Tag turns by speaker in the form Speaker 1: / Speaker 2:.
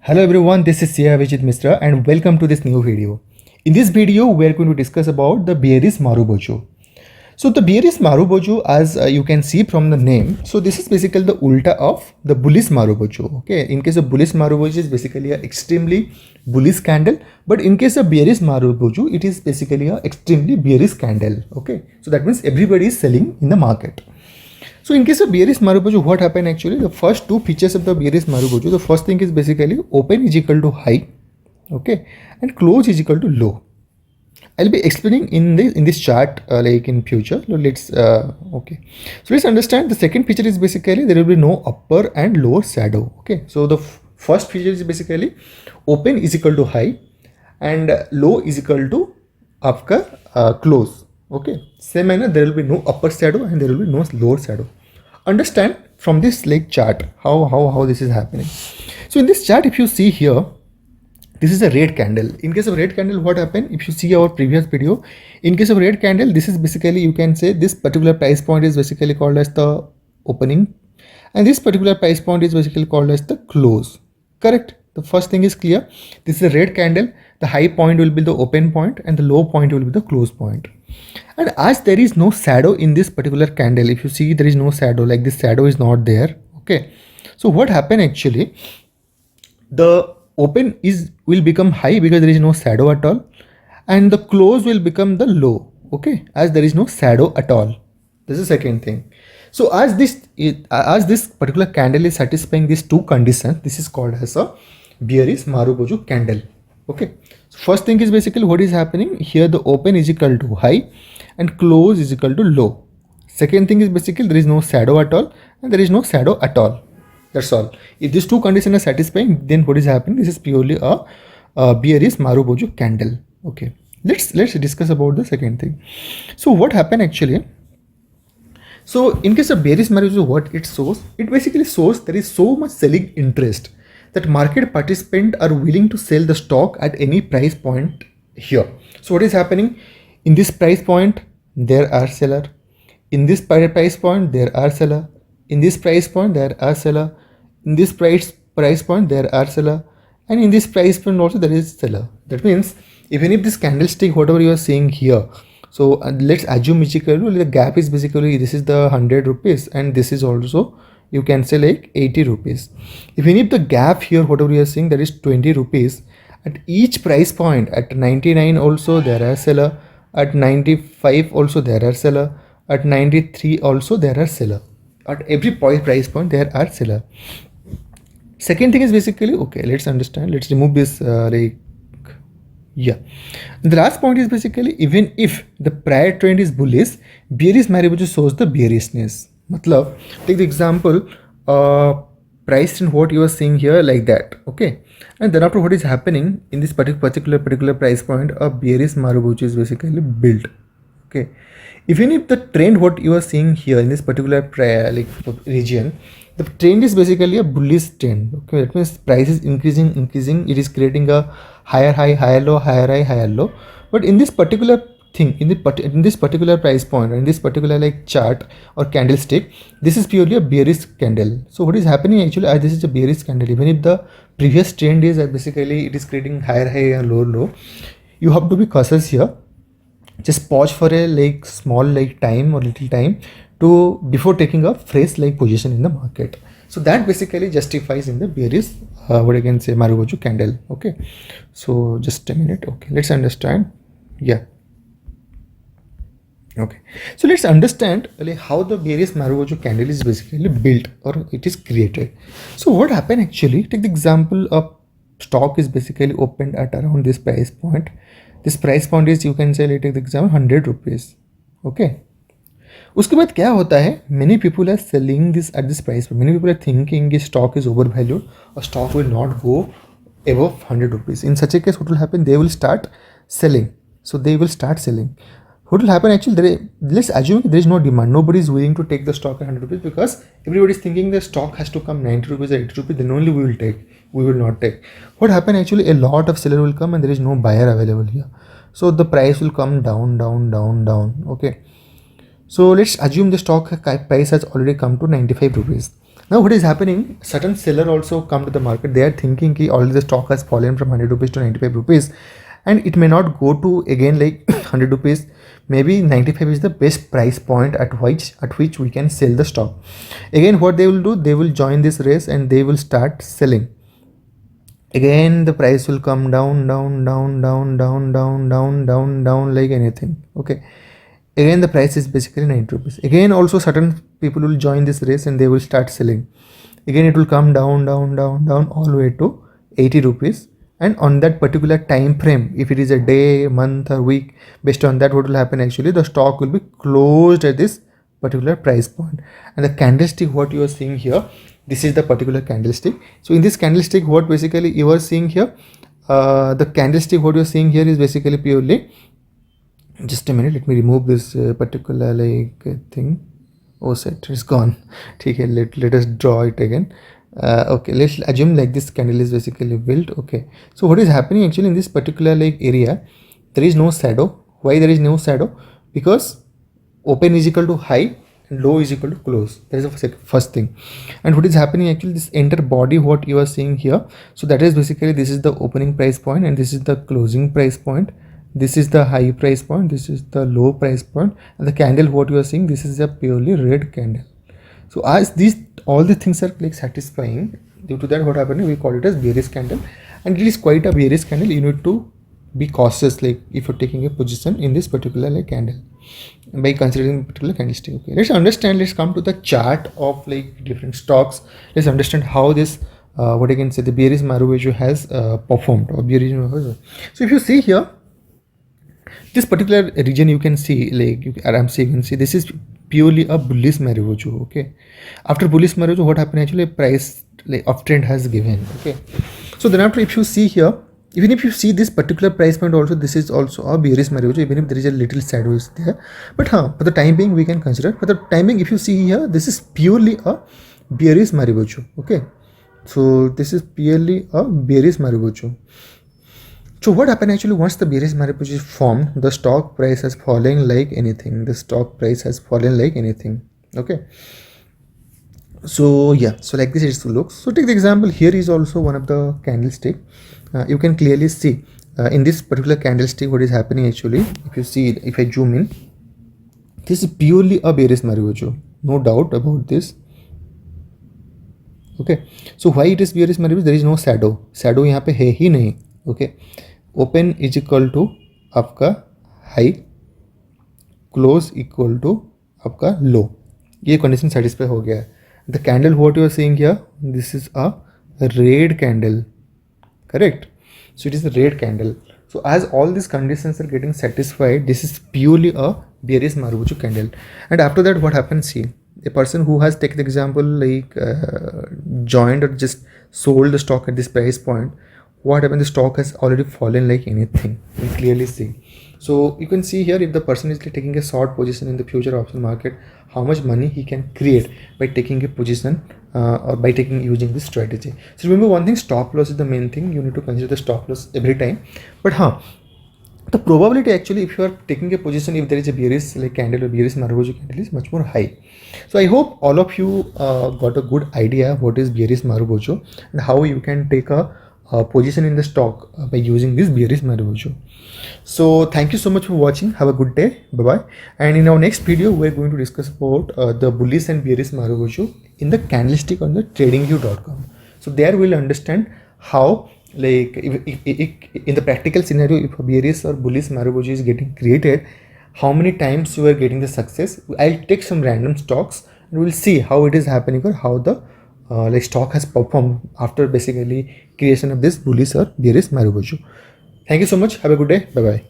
Speaker 1: Hello everyone, this is Sia Vijit Mishra and welcome to this new video. In this video, we are going to discuss about the Bearish Marubozu. So the Bearish Marubozu, as you can see from the name, so this is basically the ulta of the bullish Marubozu. Okay, in case of bullish Marubozu is basically an extremely bullish candle, but in case of bearish Marubozu, it is basically an extremely bearish candle. Okay, so that means everybody is selling in the market. So in case of bearish Marubozu, what happened actually? The first two features of the bearish Marubozu, the first thing is basically open is equal to high, okay, and close is equal to low. I'll be explaining in this chart like in future. Let's okay. So let's understand the second feature is basically there will be no upper and lower shadow. Okay. So the first feature is basically open is equal to high and low is equal to आपका close. Okay. Same manner there will be no upper shadow and there will be no lower shadow. Understand from this like chart how this is happening. So in this chart, if you see here, this is a red candle. In case of red candle, what happened? If you see our previous video, in case of red candle, this is basically, you can say this particular price point is basically called as the opening, and this particular price point is basically called as the close. Correct? The first thing is clear. This is a red candle. The high point will be the open point and the low point will be the close point. And as there is no shadow in this particular candle, if you see there is no shadow, like this shadow is not there. Okay. So what happened actually? The open will become high because there is no shadow at all, and the close will become the low, okay, as there is no shadow at all. This is the second thing. So as this particular candle is satisfying these two conditions, this is called as a bearish Marubozu candle. Okay, so first thing is basically what is happening here, the open is equal to high and close is equal to low. Second thing is basically there is no shadow at all and there is no shadow at all. That's all. If these two conditions are satisfying, then what is happening? This is purely a bearish Marubozu candle. Okay. Let's discuss about the second thing. So what happened actually? So in case of bearish Marubozu, what it shows? It basically shows there is so much selling interest that market participants are willing to sell the stock at any price point here. So what is happening? In this price point, there are seller. In this price point, there are seller. In this price point, there are seller. In this price point there are seller, and in this price point also there is seller. That means even if this candlestick, whatever you are seeing here, so let's assume the gap is basically, this is the 100 rupees and this is also, you can say like 80 rupees. Even if the gap here, whatever you are seeing, that is 20 rupees, at each price point, at 99 also there are seller, at 95 also there are seller, at 93 also there are seller. At every price point there are seller. Second thing is basically, okay, let's understand, let's remove this the last point is basically, even if the prior trend is bullish, bearish Marubozu shows the bearishness. Matlab, take the example, price trend what you are seeing here like that, okay, and then after what is happening in this particular price point, a bearish Marubozu is basically built. Okay, even if the trend what you are seeing here in this particular region, the trend is basically a bullish trend. Okay, that means price is increasing, it is creating a higher high, higher low, higher high, higher low. But in this particular thing, in this particular price point, or in this particular like chart or candlestick, this is purely a bearish candle. So what is happening actually, this is a bearish candle. Even if the previous trend is basically it is creating higher high and lower low, you have to be cautious here. Just pause for a like small like time or little time to before taking a fresh like position in the market. So that basically justifies in the bearish what I can say Marubozu candle. Okay, so just a minute. Okay, let's understand. Yeah, okay, so let's understand like how the bearish Marubozu candle is basically built or it is created. So what happened actually, take the example of stock is basically opened at around this price point. This price point is, you can say, take the example 100 rupees. Okay, उसके बाद क्या होता है, many people are selling this at this price. Many people are thinking this stock is overvalued or stock will not go above 100 rupees. In such a case, what will happen? They will start selling. So they will start selling. What will happen actually? Let's assume there is no demand. Nobody is willing to take the stock at 100 rupees because everybody is thinking the stock has to come 90 rupees or 80 rupees. Then only we will take. We will not take. What happen actually? A lot of seller will come and there is no buyer available here. So the price will come down. Okay. So let's assume the stock price has already come to 95 rupees. Now what is happening, certain seller also come to the market, they are thinking ki already the stock has fallen from 100 rupees to 95 rupees and it may not go to again like 100 rupees, maybe 95 is the best price point at which we can sell the stock. Again what they will do, they will join this race and they will start selling. Again the price will come down like anything. Okay, again the price is basically 90 rupees. Again also certain people will join this race and they will start selling. Again it will come down all the way to 80 rupees, and on that particular time frame, if it is a day, month or week, based on that what will happen, actually the stock will be closed at this particular price point. And the candlestick what you are seeing here, this is the particular candlestick. So in this candlestick what basically you are seeing here, the candlestick what you are seeing here is basically purely, just a minute, let me remove this particular like thing. Oh shit, it's gone. Okay, let us draw it again. Okay, let's assume like this candle is basically built. Okay, so what is happening actually in this particular like area, there is no shadow. Why there is no shadow? Because open is equal to high and low is equal to close. That is the first thing. And what is happening actually, this entire body what you are seeing here, so that is basically, this is the opening price point and this is the closing price point. This is the high price point, this is the low price point, and the candle what you are seeing, this is a purely red candle. So as these all the things are like satisfying, due to that what happened, we call it as bearish candle, and it is quite a bearish candle. You need to be cautious like if you're taking a position in this particular like candle by considering particular candlestick. Okay, let's understand, let's come to the chart of like different stocks. Let's understand how this what I can say, the bearish Marubozu has performed, or bearish Marubozu. So if you see here, this particular region you can see like you can see this is purely a bullish Marubozu. Okay, after bullish Marubozu what happened, actually price like uptrend has given. Okay, so then after if you see here, even if you see this particular price point also, this is also a bearish Marubozu, even if there is a little shadow is there, but for the time being we can consider, for the time being if you see here, this is purely a bearish Marubozu. Okay, so this is purely a bearish Marubozu. So what happened actually, once the bearish Marubozu is formed, the stock price has fallen like anything. The stock price has fallen like anything. Okay. So yeah, so like this it looks. So take the example, here is also one of the candlestick. You can clearly see in this particular candlestick what is happening actually. If you see, if I zoom in, this is purely a bearish Marubozu, no doubt about this. Okay, so why it is bearish Marubozu? There is no shadow. Shadow यहाँ पे है ही नहीं. Okay, open is equal to आपका high, close equal to आपका low. ये condition satisfy हो गया है. The candle what you are seeing here, this is a red candle, correct? So it is a red candle. So as all these conditions are getting satisfied, this is purely a bearish Marubozu candle. And after that what happens, see, a person who has taken the example like joined or just sold the stock at this price point, what happened, the stock has already fallen like anything. You can clearly see. So you can see here, if the person is taking a short position in the future option market, how much money he can create by taking a position or by using this strategy. So remember one thing, stop loss is the main thing. You need to consider the stop loss every time. But the probability actually, if you are taking a position, if there is a bearish like candle or bearish Marubozu candle, is much more high. So I hope all of you got a good idea what is bearish Marubozu and how you can take a position in the stock by using this bearish Marubozu. So thank you so much for watching. Have a good day. Bye bye. And in our next video we are going to discuss about the bullish and bearish Marubozu in the candlestick on the tradingview.com. So there we'll understand how, like if in the practical scenario, if a bearish or bullish Marubozu is getting created, how many times you are getting the success. I'll take some random stocks and we'll see how it is happening or how the like stock has performed after basically creation of this bullish or bearish Marubozu. Thank you so much. Have a good day. Bye bye.